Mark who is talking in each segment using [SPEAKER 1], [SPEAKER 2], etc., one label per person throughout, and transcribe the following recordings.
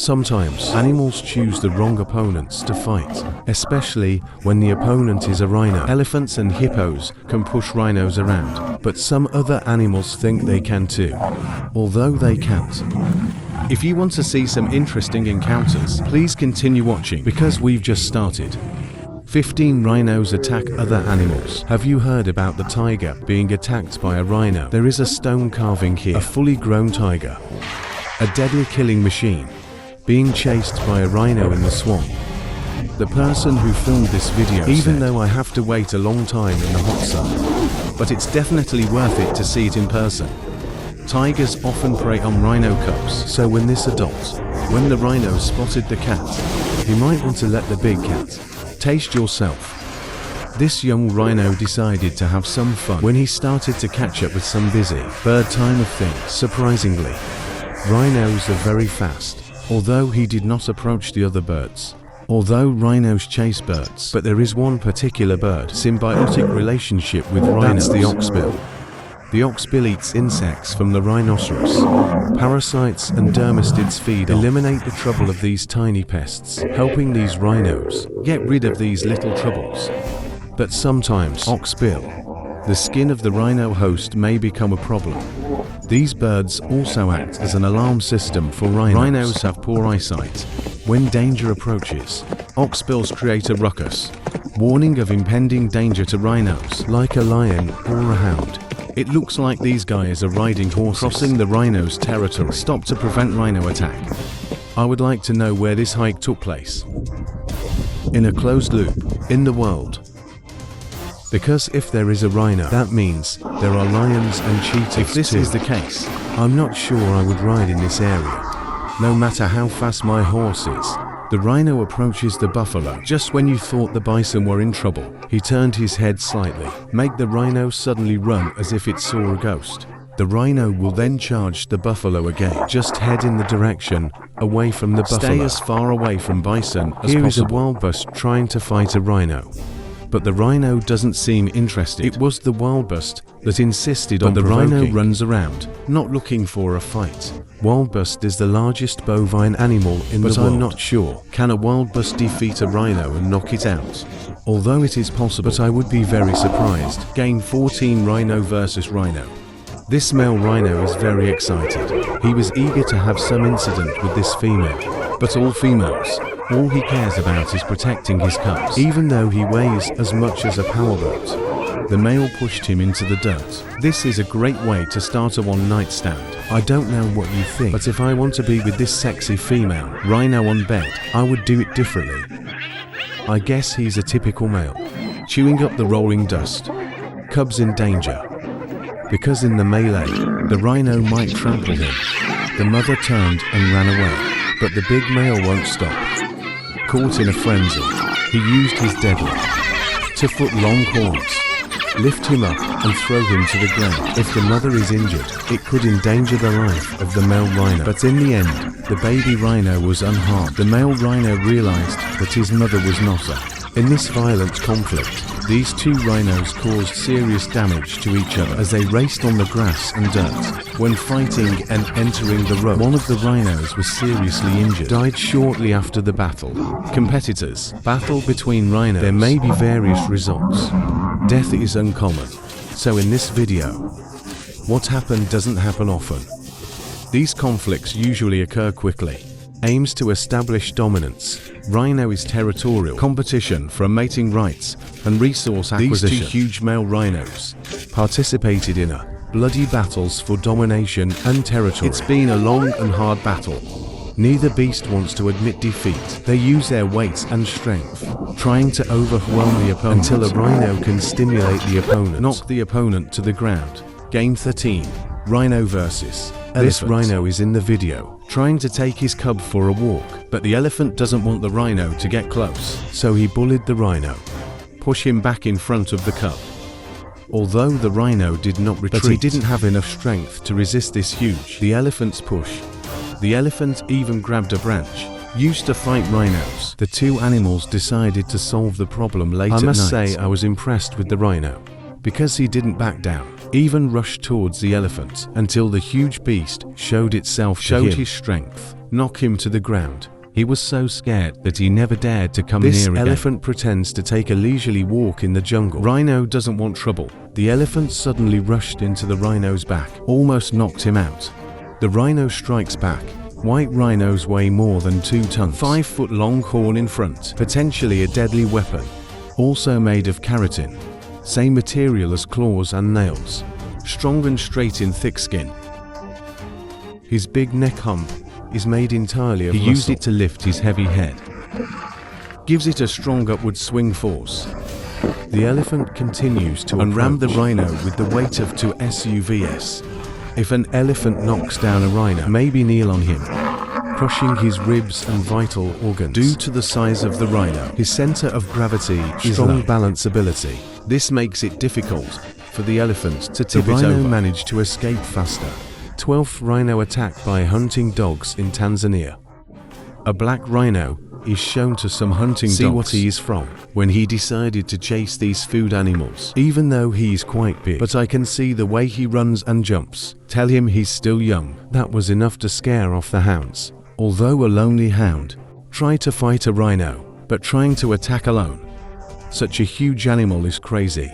[SPEAKER 1] Sometimes, animals choose the wrong opponents to fight, especially when the opponent is a rhino. Elephants and hippos can push rhinos around, but some other animals think they can too, although they can't. If you want to see some interesting encounters, please continue watching, because we've just started. 15 rhinos attack other animals. Have you heard about the tiger being attacked by a rhino? There is a stone carving here, a fully grown tiger, a deadly killing machine, being chased by a rhino in the swamp. The person who filmed this video even though I have to wait a long time in the hot sun, but it's definitely worth it to see it in person. Tigers often prey on rhino cubs, so when the rhino spotted the cat, he might want to let the big cat taste yourself. This young rhino decided to have some fun when he started to catch up with some busy bird time of things. Surprisingly, rhinos are very fast, although he did not approach the other birds. Although rhinos chase birds, but there is one particular bird, symbiotic relationship with rhinos, the oxbill. The oxbill eats insects from the rhinoceros. Parasites and dermestids feed on. Eliminate the trouble of these tiny pests, helping these rhinos get rid of these little troubles. But sometimes, oxbill, the skin of the rhino host, may become a problem. These birds also act as an alarm system for rhinos. Rhinos have poor eyesight. When danger approaches, oxbills create a ruckus, warning of impending danger to rhinos, like a lion or a hound. It looks like these guys are riding horses, crossing the rhino's territory. Stop to prevent rhino attack. I would like to know where this hike took place. In a closed loop, in the world. Because if there is a rhino, that means there are lions and cheetahs. If this is the case, I'm not sure I would ride in this area. No matter how fast my horse is. The rhino approaches the buffalo. Just when you thought the bison were in trouble, he turned his head slightly, make the rhino suddenly run as if it saw a ghost. The rhino will then charge the buffalo again. Just head in the direction away from the buffalo. Stay as far away from bison as possible. Here is a wildbust trying to fight a rhino, but the rhino doesn't seem interested. It was the wildbust that insisted on provoking. The rhino runs around, not looking for a fight. Wildbust is the largest bovine animal in the world. But I'm not sure. Can a wildbust defeat a rhino and knock it out? Although it is possible, but I would be very surprised. Game 14, rhino versus rhino. This male rhino is very excited. He was eager to have some incident with this female. But all females, all he cares about is protecting his cubs. Even though he weighs as much as a powerboat, the male pushed him into the dirt. This is a great way to start a one-night stand. I don't know what you think, but if I want to be with this sexy female rhino on bed, I would do it differently. I guess he's a typical male, chewing up the rolling dust. Cubs in danger. Because in the melee, the rhino might trample him. The mother turned and ran away, but the big male won't stop. Caught in a frenzy, he used his deadly 2-foot-long horns. Lift him up and throw him to the ground. If the mother is injured, it could endanger the life of the male rhino. But in the end, the baby rhino was unharmed. The male rhino realized that his mother was not in this violent conflict. These two rhinos caused serious damage to each other as they raced on the grass and dirt. When fighting and entering the road, one of the rhinos was seriously injured, died shortly after the battle. Competitors, battle between rhinos. There may be various results. Death is uncommon. So in this video, what happened doesn't happen often. These conflicts usually occur quickly. Aims to establish dominance. Rhino is territorial. Competition for mating rights and resource acquisition. These two huge male rhinos participated in bloody battles for domination and territory. It's been a long and hard battle. Neither beast wants to admit defeat. They use their weight and strength, trying to overwhelm the opponent until a rhino can stimulate the opponent, knock the opponent to the ground. Game 13, rhino versus elephant. This rhino is in the video, trying to take his cub for a walk, but the elephant doesn't want the rhino to get close, so he bullied the rhino, push him back in front of the cub. Although the rhino did not retreat, but he didn't have enough strength to resist this the elephant's push. The elephant even grabbed a branch, used to fight rhinos. The two animals decided to solve the problem late at night. I must say I was impressed with the rhino, because he didn't back down, even rushed towards the elephant, until the huge beast showed his strength. knock him to the ground. He was so scared that he never dared to come near again. This elephant pretends to take a leisurely walk in the jungle. Rhino doesn't want trouble. The elephant suddenly rushed into the rhino's back, almost knocked him out. The rhino strikes back. White rhinos weigh more than 2 tons. 5-foot long horn in front, potentially a deadly weapon. Also made of keratin, same material as claws and nails. Strong and straight in thick skin. His big neck hump is made entirely of muscle. He used it to lift his heavy head. Gives it a strong upward swing force. The elephant continues to ram the rhino with the weight of 2 SUVs. If an elephant knocks down a rhino, maybe kneel on him, crushing his ribs and vital organs. Due to the size of the rhino, his center of gravity is strong balance ability. This makes it difficult for the elephant to tip it over. The rhino managed to escape faster. 12th rhino attack by hunting dogs in Tanzania. A black rhino is shown to some hunting dogs. See what he is from when he decided to chase these food animals. Even though he's quite big, but I can see the way he runs and jumps. Tell him he's still young. That was enough to scare off the hounds. Although a lonely hound tried to fight a rhino, but trying to attack alone. Such a huge animal is crazy.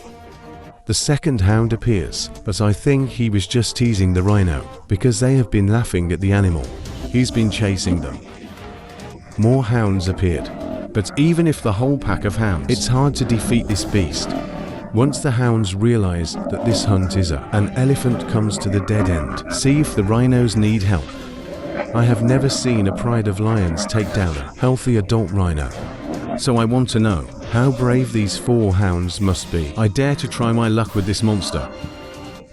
[SPEAKER 1] The second hound appears, but I think he was just teasing the rhino, because they have been laughing at the animal. He's been chasing them. More hounds appeared, but even if the whole pack of hounds, it's hard to defeat this beast. Once the hounds realize that this hunt is an elephant comes to the dead end. See if the rhinos need help. I have never seen a pride of lions take down a healthy adult rhino. So I want to know how brave these 4 hounds must be. I dare to try my luck with this monster.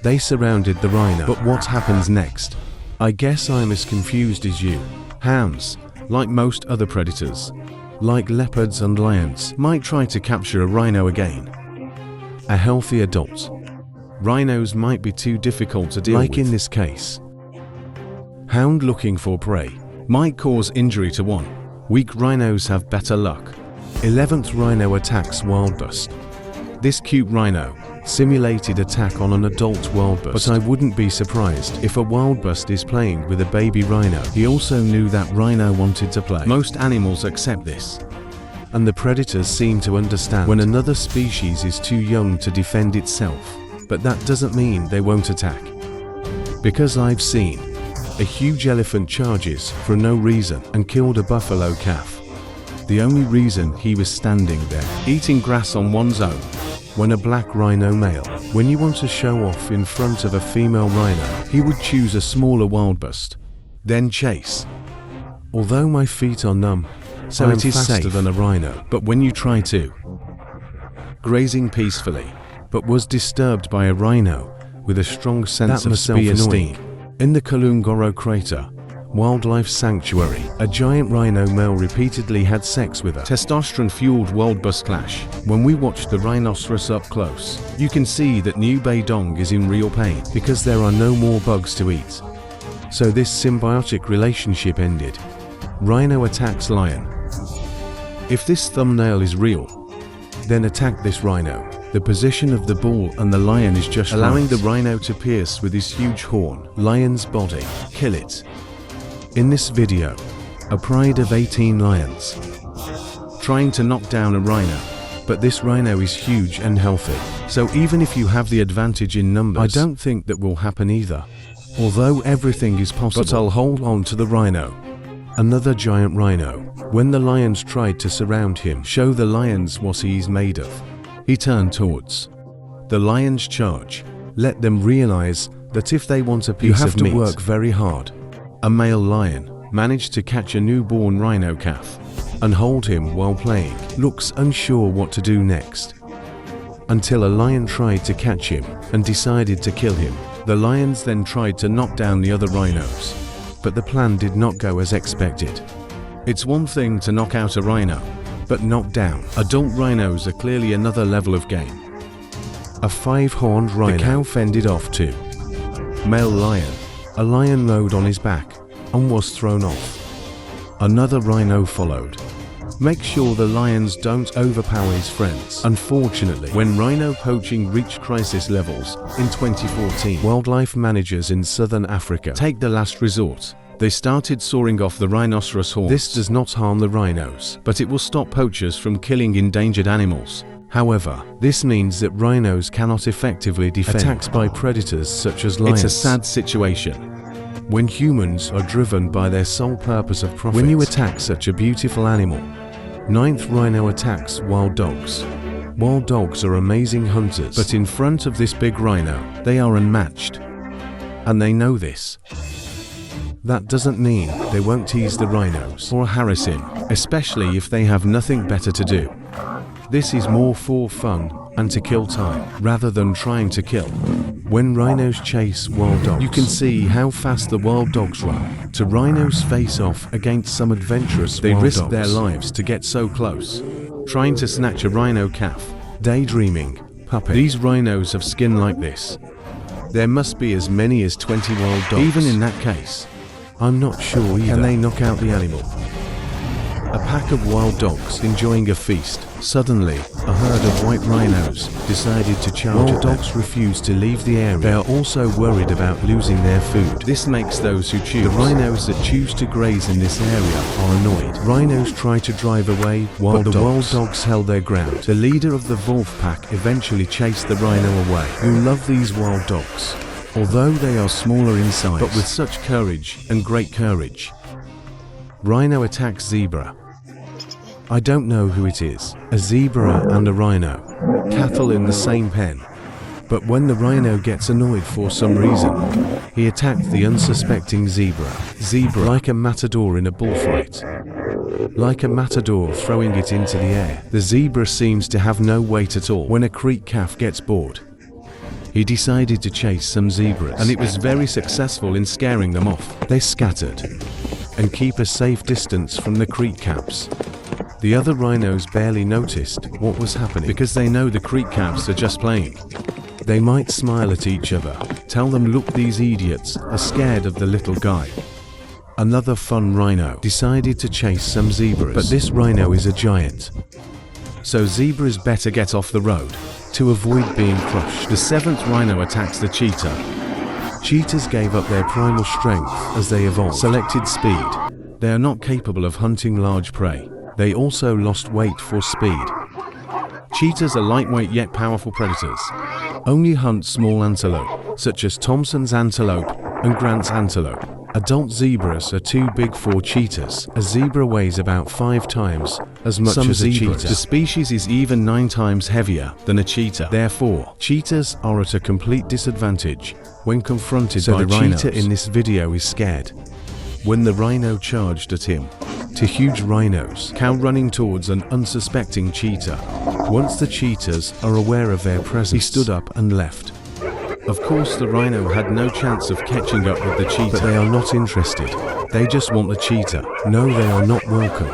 [SPEAKER 1] They surrounded the rhino, but what happens next? I guess I'm as confused as you. Hounds, like most other predators, like leopards and lions, might try to capture a rhino again. A healthy adult. Rhinos might be too difficult to deal with. Like in this case. Hound looking for prey might cause injury to one. Weak rhinos have better luck. 11th rhino attacks wildbust. This cute rhino simulated attack on an adult wildbust, but I wouldn't be surprised if a wildbust is playing with a baby rhino. He also knew that rhino wanted to play. Most animals accept this, and the predators seem to understand when another species is too young to defend itself, but that doesn't mean they won't attack. Because I've seen a huge elephant charges for no reason and killed a buffalo calf. The only reason he was standing there, eating grass on one's own, when a black rhino male, when you want to show off in front of a female rhino, he would choose a smaller wildbust, then chase. Although my feet are numb, so it is faster than a rhino, but when you try to, grazing peacefully, but was disturbed by a rhino with a strong sense of self-esteem. In the Kalungoro crater Wildlife Sanctuary, a giant rhino male repeatedly had sex with a testosterone-fueled wildbust clash. When we watched the rhinoceros up close, you can see that New Beidong is in real pain because there are no more bugs to eat. So this symbiotic relationship ended. Rhino attacks lion. If this thumbnail is real, then attack this rhino. The position of the bull and the lion is just allowing the rhino to pierce with his huge horn lion's body. Kill it. In this video, a pride of 18 lions trying to knock down a rhino, but this rhino is huge and healthy, so even if you have the advantage in numbers, I don't think that will happen either. Although everything is possible, but I'll hold on to the rhino. Another giant rhino. When the lions tried to surround him, show the lions what he's made of, he turned towards the lions charge. Let them realize that if they want a piece of meat, you have to work very hard. A male lion managed to catch a newborn rhino calf and hold him while playing. Looks unsure what to do next, until a lion tried to catch him and decided to kill him. The lions then tried to knock down the other rhinos, but the plan did not go as expected. It's one thing to knock out a rhino, but knock down adult rhinos are clearly another level of game. A 5-horned rhino. The cow fended off too. Male lion. A lion rode on his back and was thrown off. Another rhino followed. Make sure the lions don't overpower his friends. Unfortunately, when rhino poaching reached crisis levels in 2014, wildlife managers in southern Africa take the last resort. They started sawing off the rhinoceros horns. This does not harm the rhinos, but it will stop poachers from killing endangered animals. However, this means that rhinos cannot effectively defend attacks by predators such as lions. It's a sad situation when humans are driven by their sole purpose of profit. When you attack such a beautiful animal. 9th rhino attacks wild dogs. Wild dogs are amazing hunters, but in front of this big rhino, they are unmatched. And they know this. That doesn't mean they won't tease the rhinos or harass him, especially if they have nothing better to do. This is more for fun and to kill time, rather than trying to kill. When rhinos chase wild dogs, you can see how fast the wild dogs run. To rhinos face off against some adventurous wild dogs. They risk their lives to get so close. Trying to snatch a rhino calf, daydreaming, puppet. These rhinos have skin like this. There must be as many as 20 wild dogs. Even in that case, I'm not sure either. Can they knock out the animal? A pack of wild dogs enjoying a feast. Suddenly, a herd of white rhinos decided to charge. Wild dogs refuse to leave the area. They are also worried about losing their food. This makes those who choose. The rhinos that choose to graze in this area are annoyed. Rhinos try to drive away wild dogs. The wild dogs held their ground. The leader of the wolf pack eventually chased the rhino away. You love these wild dogs, although they are smaller in size, but with such courage and great courage. Rhino attacks zebra. I don't know who it is, a zebra and a rhino, cattle in the same pen. But when the rhino gets annoyed for some reason, he attacked the unsuspecting zebra. Zebra, like a matador in a bullfight. Like a matador throwing it into the air. The zebra seems to have no weight at all. When a creek calf gets bored, he decided to chase some zebras, and it was very successful in scaring them off. They scattered and keep a safe distance from the creek calves. The other rhinos barely noticed what was happening because they know the creek calves are just playing. They might smile at each other, tell them, look, these idiots are scared of the little guy. Another fun rhino decided to chase some zebras, but this rhino is a giant. So zebras better get off the road to avoid being crushed. The 7th rhino attacks the cheetah. Cheetahs gave up their primal strength as they evolved. Selected speed. They are not capable of hunting large prey. They also lost weight for speed. Cheetahs are lightweight yet powerful predators. Only hunt small antelope, such as Thompson's antelope and Grant's antelope. Adult zebras are too big for cheetahs. A zebra weighs about 5 times as much as a cheetah. The species is even 9 times heavier than a cheetah. Therefore, cheetahs are at a complete disadvantage when confronted by rhinos. The cheetah in this video is scared when the rhino charged at him. To huge rhinos, cow running towards an unsuspecting cheetah. Once the cheetahs are aware of their presence, he stood up and left. Of course, the rhino had no chance of catching up with the cheetah, but they are not interested. They just want the cheetah. No, they are not welcome.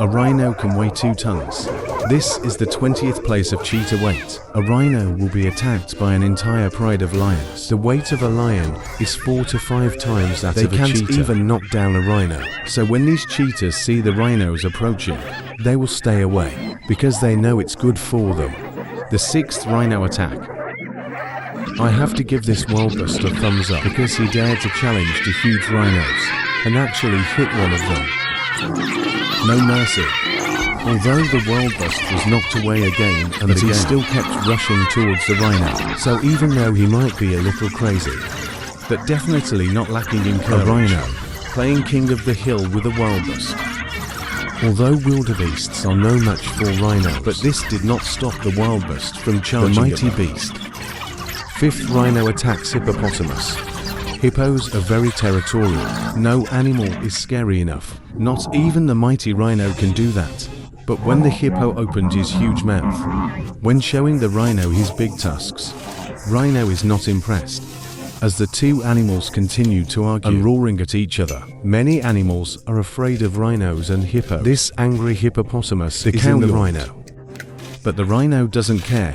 [SPEAKER 1] A rhino can weigh 2 tons. This is the 20th place of cheetah weight. A rhino will be attacked by an entire pride of lions. The weight of a lion is 4 to 5 times that of a cheetah. They can't even knock down a rhino. So when these cheetahs see the rhinos approaching, they will stay away, because they know it's good for them. The 6th rhino attack. I have to give this wildbust a thumbs up, because he dared to challenge the huge rhinos, and actually hit one of them. No mercy. Although the wildbust was knocked away again and again, he still kept rushing towards the rhino. So even though he might be a little crazy, but definitely not lacking in courage, a rhino playing king of the hill with a wildbust. Although wildebeests are no match for rhinos, but this did not stop the wildbust from charging the mighty beast. 5th rhino attacks hippopotamus. Hippos are very territorial. No animal is scary enough. Not even the mighty rhino can do that. But when the hippo opened his huge mouth, when showing the rhino his big tusks, rhino is not impressed. As the two animals continued to argue and roaring at each other, many animals are afraid of rhinos and hippos. This angry hippopotamus is in the rhino. But the rhino doesn't care.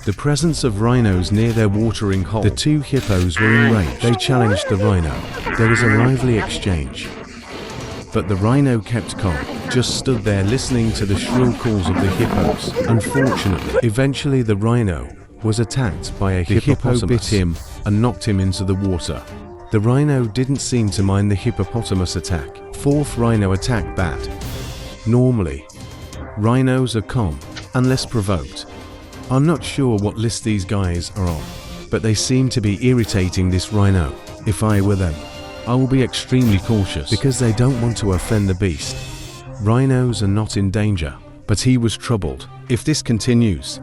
[SPEAKER 1] The presence of rhinos near their watering hole. The 2 hippos were enraged. They challenged the rhino. There was a lively exchange. But the rhino kept calm, just stood there listening to the shrill calls of the hippos. Unfortunately, eventually the rhino was attacked by a hippopotamus. The hippo bit him and knocked him into the water. The rhino didn't seem to mind the hippopotamus attack. Fourth rhino attack bad. Normally, rhinos are calm and less provoked. I'm not sure what list these guys are on, but they seem to be irritating this rhino. If I were them, I will be extremely cautious because they don't want to offend the beast. Rhinos are not in danger, but he was troubled. If this continues,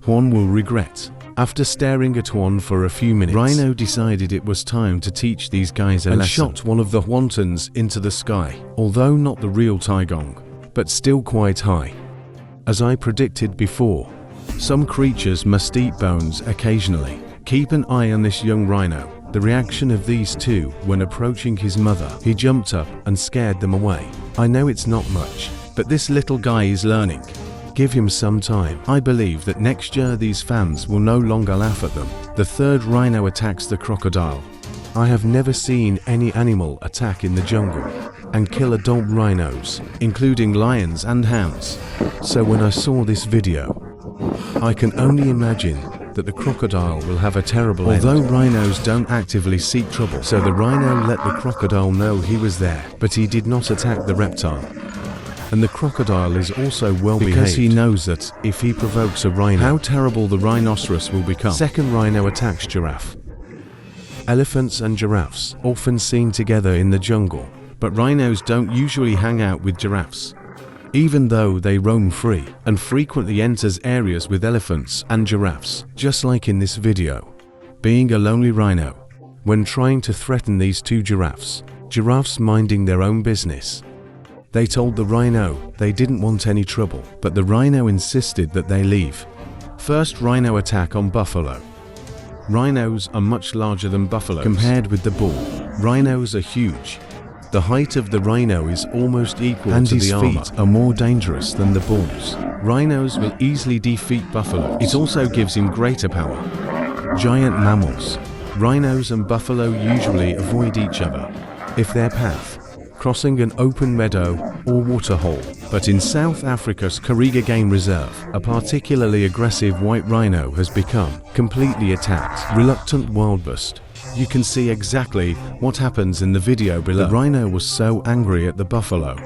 [SPEAKER 1] Juan will regret. After staring at Juan for a few minutes, Rhino decided it was time to teach these guys a lesson and shot one of the Wantons into the sky, although not the real Taigong, but still quite high. As I predicted before, some creatures must eat bones occasionally. Keep an eye on this young rhino. The reaction of these two when approaching his mother, he jumped up and scared them away. I know it's not much, but this little guy is learning. Give him some time. I believe that next year these fans will no longer laugh at them. The third rhino attacks the crocodile. I have never seen any animal attack in the jungle and kill adult rhinos, including lions and hounds. So when I saw this video, I can only imagine that the crocodile will have a terrible end. Although rhinos don't actively seek trouble, so the rhino let the crocodile know he was there, but he did not attack the reptile. And the crocodile is also well behaved because he knows that if he provokes a rhino, how terrible the rhinoceros will become. Second rhino attacks giraffe. Elephants and giraffes often seen together in the jungle, but rhinos don't usually hang out with giraffes, even though they roam free and frequently enters areas with elephants and giraffes, just like in this video. Being a lonely rhino, when trying to threaten these two giraffes minding their own business, they told the rhino they didn't want any trouble, but the rhino insisted that they leave. First rhino attack on buffalo. Rhinos are much larger than buffaloes compared with the bull. Rhinos are huge. The height of the rhino is almost equal to the armor, and his feet are more dangerous than the bull's. Rhinos will easily defeat buffaloes. It also gives him greater power. Giant mammals. Rhinos and buffalo usually avoid each other if their path crossing an open meadow or waterhole. But in South Africa's Kariga Game Reserve, a particularly aggressive white rhino has become completely attacked. Reluctant wildburst. You can see exactly what happens in the video below. The rhino was so angry at the buffalo,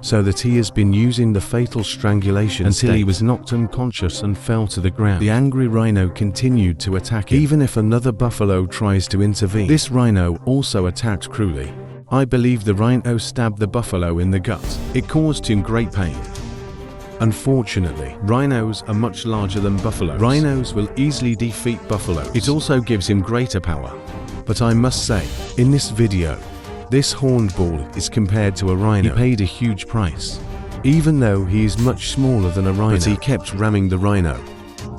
[SPEAKER 1] so that he has been using the fatal strangulation until he was knocked unconscious and fell to the ground. The angry rhino continued to attack him, even if another buffalo tries to intervene. This rhino also attacked cruelly. I believe the rhino stabbed the buffalo in the gut. It caused him great pain. Unfortunately, rhinos are much larger than buffaloes. Rhinos will easily defeat buffaloes. It also gives him greater power. But I must say, in this video, this horned bull is compared to a rhino. He paid a huge price, even though he is much smaller than a rhino. But he kept ramming the rhino.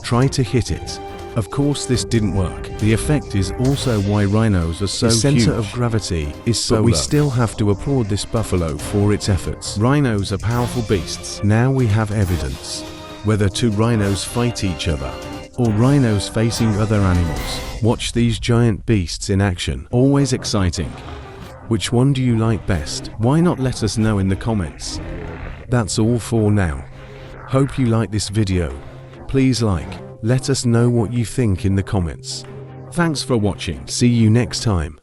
[SPEAKER 1] Try to hit it. Of course this didn't work. The effect is also why rhinos are so huge. The center of gravity is so low. But we still have to applaud this buffalo for its efforts. Rhinos are powerful beasts. Now we have evidence. Whether two rhinos fight each other, or rhinos facing other animals. Watch these giant beasts in action. Always exciting. Which one do you like best? Why not let us know in the comments? That's all for now. Hope you like this video. Please like. Let us know what you think in the comments. Thanks for watching. See you next time.